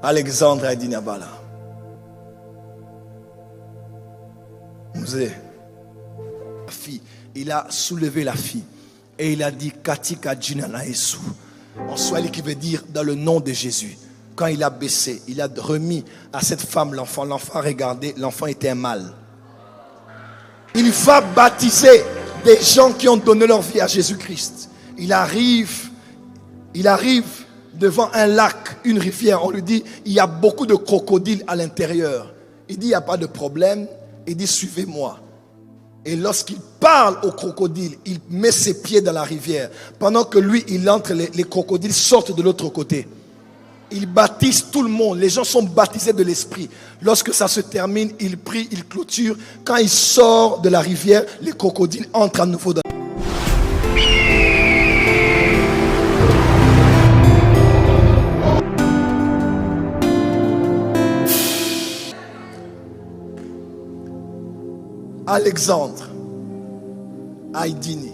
Alexandre a dit Nabala. La fille, il a soulevé la fille et il a dit Katika Jinana Esu. En swahili qui veut dire dans le nom de Jésus. Quand il a baissé, il a remis à cette femme l'enfant. L'enfant a regardé, l'enfant était un mâle. Il va baptiser des gens qui ont donné leur vie à Jésus-Christ. Il arrive devant un lac, une rivière. On lui dit, il y a beaucoup de crocodiles à l'intérieur. Il dit, il n'y a pas de problème. Il dit, suivez-moi. Et lorsqu'il parle aux crocodiles, il met ses pieds dans la rivière. Pendant que lui, il entre, les crocodiles sortent de l'autre côté. Il baptise tout le monde. Les gens sont baptisés de l'esprit. Lorsque ça se termine, il prie, il clôture. Quand il sort de la rivière, les crocodiles entrent à nouveau dans Alexandre Aïdini.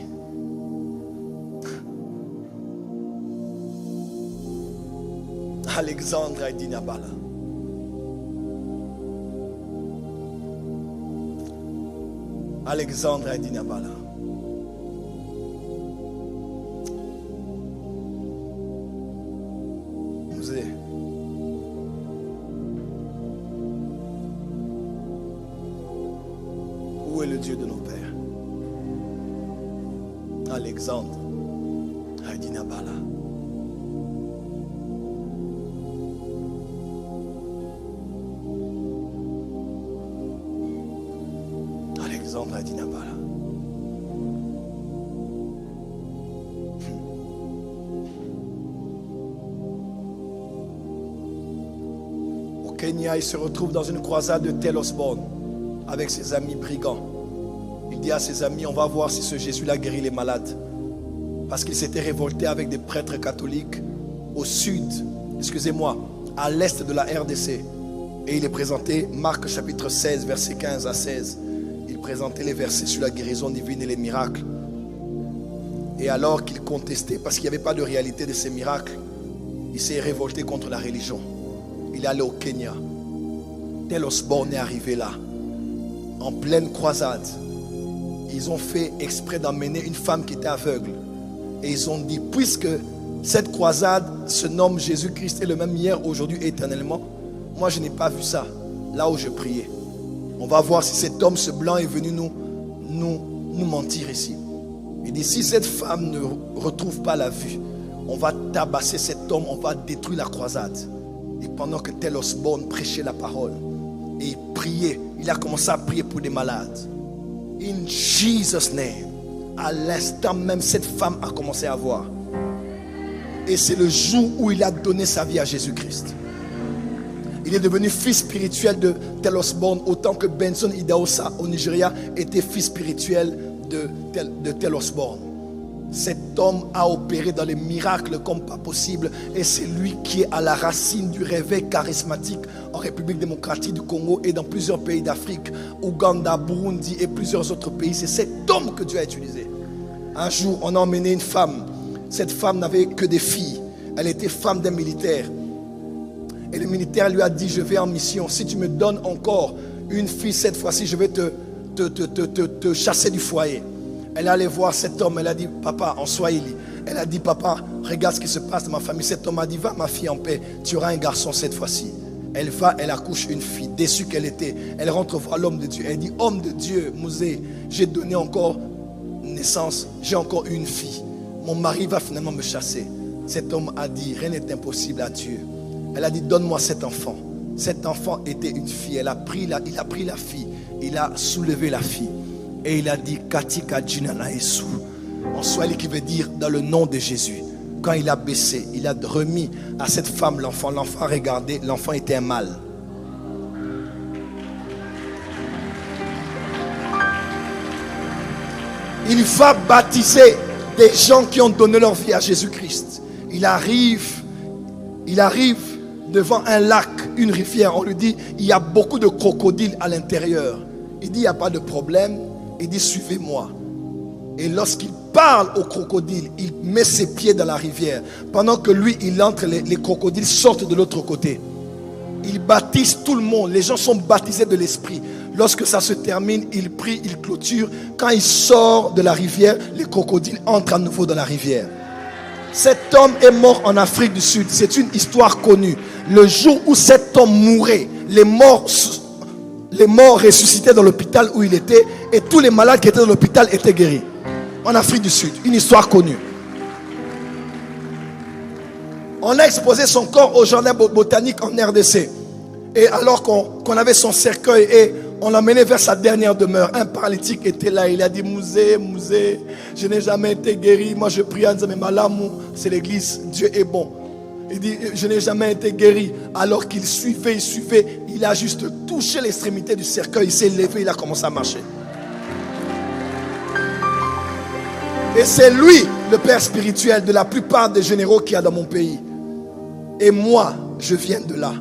Alexandre Aïdini Abala. Alexandre Aïdini Abala. Où est le Dieu de nos pères? Alexandre Aïdini Abala. Alexandre Aïdini Abala. Au Kenya, il se retrouve dans une croisade de Tel Osborne avec ses amis brigands. Il dit à ses amis, on va voir si ce Jésus-là guérit les malades. Parce qu'il s'était révolté avec des prêtres catholiques au sud, à l'est de la RDC. Et il est présenté, Marc chapitre 16, versets 15 à 16. Il présentait les versets sur la guérison divine et les miracles. Et alors qu'il contestait, parce qu'il n'y avait pas de réalité de ces miracles, il s'est révolté contre la religion. Il est allé au Kenya. Tel Osborne est arrivé là, en pleine croisade. Ils ont fait exprès d'emmener une femme qui était aveugle. Et ils ont dit, puisque cette croisade se nomme Jésus-Christ est le même hier, aujourd'hui et éternellement, moi je n'ai pas vu ça, là où je priais. On va voir si cet homme, ce blanc, est venu nous mentir ici. Il dit, si cette femme ne retrouve pas la vue, on va tabasser cet homme, on va détruire la croisade. Et pendant que Tel Osborne prêchait la parole, et il priait, il a commencé à prier pour des malades. In Jesus' name, à l'instant même, cette femme a commencé à voir. Et c'est le jour où il a donné sa vie à Jésus-Christ. Il est devenu fils spirituel de Tel Osborne, autant que Benson Idahosa au Nigeria était fils spirituel de Tel Osborne. Cet homme a opéré dans les miracles comme pas possible. Et c'est lui qui est à la racine du réveil charismatique en République démocratique du Congo et dans plusieurs pays d'Afrique, Ouganda, Burundi et plusieurs autres pays. C'est cet homme que Dieu a utilisé. Un jour, on a emmené une femme. Cette femme n'avait que des filles. Elle était femme d'un militaire. Et le militaire lui a dit, je vais en mission. Si tu me donnes encore une fille, cette fois-ci, je vais te chasser du foyer. Elle est allée voir cet homme, elle a dit, papa, en swahili. Elle a dit, papa, regarde ce qui se passe dans ma famille. Cet homme a dit, va ma fille en paix, tu auras un garçon cette fois-ci. Elle va, elle accouche une fille, déçue qu'elle était. Elle rentre voir l'homme de Dieu. Elle dit, homme de Dieu, Mouzé, j'ai donné encore naissance, j'ai encore une fille. Mon mari va finalement me chasser. Cet homme a dit, rien n'est impossible à Dieu. Elle a dit, donne-moi cet enfant. Cet enfant était une fille. Il a pris la fille. Il a soulevé la fille. Et il a dit, Katika Jinana Esu. En swahili qui veut dire dans le nom de Jésus. Quand il a baissé, il a remis à cette femme l'enfant. L'enfant a regardé, l'enfant était un mâle. Il va baptiser des gens qui ont donné leur vie à Jésus-Christ. Il arrive devant un lac, une rivière. On lui dit, il y a beaucoup de crocodiles à l'intérieur. Il dit, il n'y a pas de problème. Il dit, suivez-moi. Et lorsqu'il parle aux crocodiles, il met ses pieds dans la rivière. Pendant que lui, il entre, les crocodiles sortent de l'autre côté. Il baptise tout le monde. Les gens sont baptisés de l'esprit. Lorsque ça se termine, il prie, il clôture. Quand il sort de la rivière, les crocodiles entrent à nouveau dans la rivière. Cet homme est mort en Afrique du Sud. C'est une histoire connue. Le jour où cet homme mourait, les morts ressuscitaient dans l'hôpital où il était, et tous les malades qui étaient dans l'hôpital étaient guéris. En Afrique du Sud, une histoire connue. On a exposé son corps au jardin botanique en RDC. Et alors qu'on avait son cercueil et on l'a mené vers sa dernière demeure, un paralytique était là. Il a dit: Mouzé, je n'ai jamais été guéri. Moi je prie en disant: mais Malamou, c'est l'église, Dieu est bon. Il dit: je n'ai jamais été guéri. Alors qu'il suivait, il a juste touché l'extrémité du cercueil. Il s'est levé, il a commencé à marcher. Et c'est lui le père spirituel de la plupart des généraux qu'il y a dans mon pays. Et moi, je viens de là.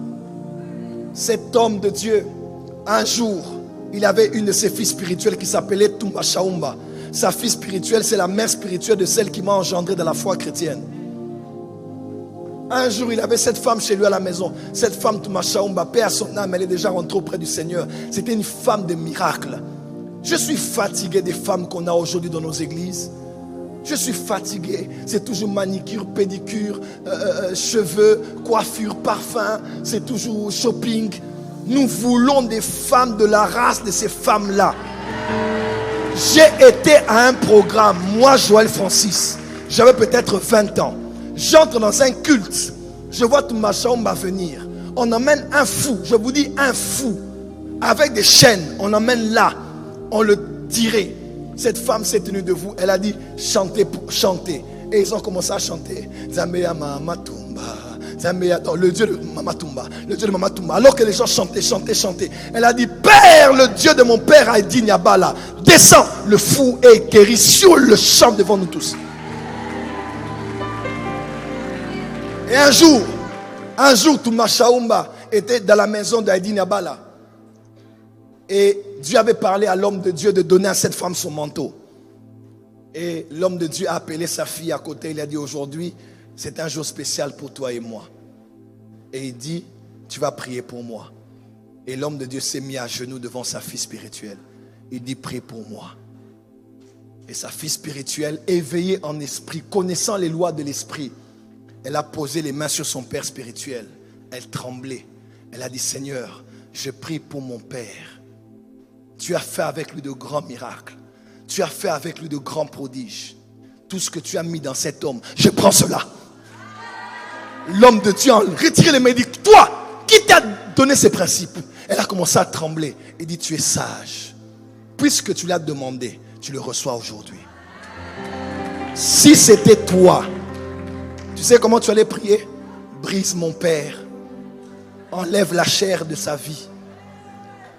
Cet homme de Dieu, un jour, il avait une de ses filles spirituelles qui s'appelait Tumba Shaumba. Sa fille spirituelle, c'est la mère spirituelle de celle qui m'a engendré dans la foi chrétienne. Un jour, il avait cette femme chez lui à la maison. Cette femme, Tumba Shaumba, paix à son âme, elle est déjà rentrée auprès du Seigneur. C'était une femme de miracle. Je suis fatigué des femmes qu'on a aujourd'hui dans nos églises. Je suis fatigué. C'est toujours manicure, pédicure, cheveux, coiffure, parfum. C'est toujours shopping. Nous voulons des femmes de la race de ces femmes-là. J'ai été à un programme, moi Joël Francis. J'avais peut-être 20 ans. J'entre dans un culte. Je vois tout ma chambre venir. On emmène un fou. Je vous dis un fou. Avec des chaînes. On emmène là. On le tirait. Cette femme s'est tenue debout. Elle a dit: chantez pour chanter. Et ils ont commencé à chanter. Zambéa Mama Tumba. Zambéa, le Dieu de Mama Tumba. Le Dieu de Mama Tumba. Alors que les gens chantaient. Elle a dit: Père, le Dieu de mon père Aïdi Niabala, descends. Le fou est guéri sur le champ devant nous tous. Et un jour, Touma Shaumba était dans la maison d'Aïdi Niabala. Et Dieu avait parlé à l'homme de Dieu de donner à cette femme son manteau. Et l'homme de Dieu a appelé sa fille à côté. Il a dit: aujourd'hui, c'est un jour spécial pour toi et moi. Et il dit: tu vas prier pour moi. Et l'homme de Dieu s'est mis à genoux devant sa fille spirituelle. Il dit: prie pour moi. Et sa fille spirituelle, éveillée en esprit, connaissant les lois de l'esprit, elle a posé les mains sur son père spirituel. Elle tremblait. Elle a dit: Seigneur, je prie pour mon père. Tu as fait avec lui de grands miracles. Tu as fait avec lui de grands prodiges. Tout ce que tu as mis dans cet homme, je prends cela. L'homme de Dieu a retiré les mains et dit: toi, qui t'a donné ces principes? Elle a commencé à trembler et dit: tu es sage. Puisque tu l'as demandé, tu le reçois aujourd'hui. Si c'était toi, tu sais comment tu allais prier? Brise mon père. Enlève la chair de sa vie.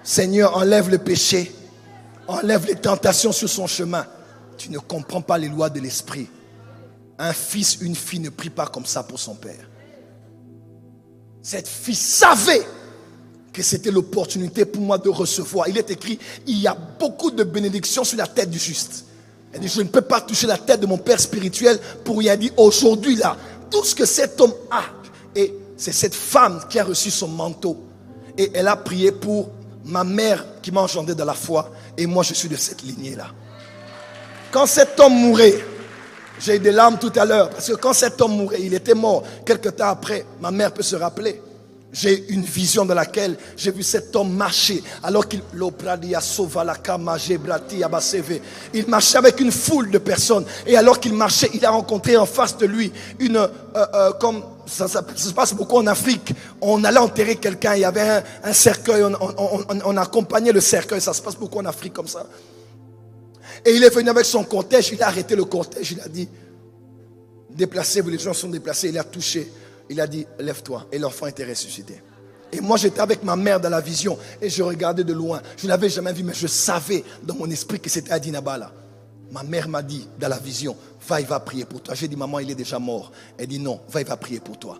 Seigneur, enlève le péché. Enlève les tentations sur son chemin. Tu ne comprends pas les lois de l'esprit. Un fils, une fille ne prie pas comme ça pour son père. Cette fille savait que c'était l'opportunité pour moi de recevoir. Il est écrit: il y a beaucoup de bénédictions sur la tête du juste. Elle dit: je ne peux pas toucher la tête de mon père spirituel pour y aller aujourd'hui là. Tout ce que cet homme a. Et c'est cette femme qui a reçu son manteau. Et elle a prié pour ma mère qui m'a engendré dans la foi. Et moi je suis de cette lignée là. Quand cet homme mourait, j'ai eu des larmes tout à l'heure. Parce que quand cet homme mourait, il était mort. Quelque temps après, ma mère peut se rappeler. J'ai une vision dans laquelle j'ai vu cet homme marcher. Alors qu'il marchait avec une foule de personnes. Et alors qu'il marchait, il a rencontré en face de lui comme ça se passe beaucoup en Afrique. On allait enterrer quelqu'un. Il y avait un cercueil. On accompagnait le cercueil. Ça se passe beaucoup en Afrique comme ça. Et il est venu avec son cortège. Il a arrêté le cortège. Il a dit: déplacez-vous. Les gens sont déplacés. Il a touché. Il a dit: lève-toi. Et l'enfant était ressuscité. Et moi j'étais avec ma mère dans la vision. Et je regardais de loin. Je ne l'avais jamais vu, mais je savais dans mon esprit que c'était Aïdi Niabala. Ma mère m'a dit dans la vision: va, il va prier pour toi. J'ai dit: maman, il est déjà mort. Elle dit: non, va, il va prier pour toi.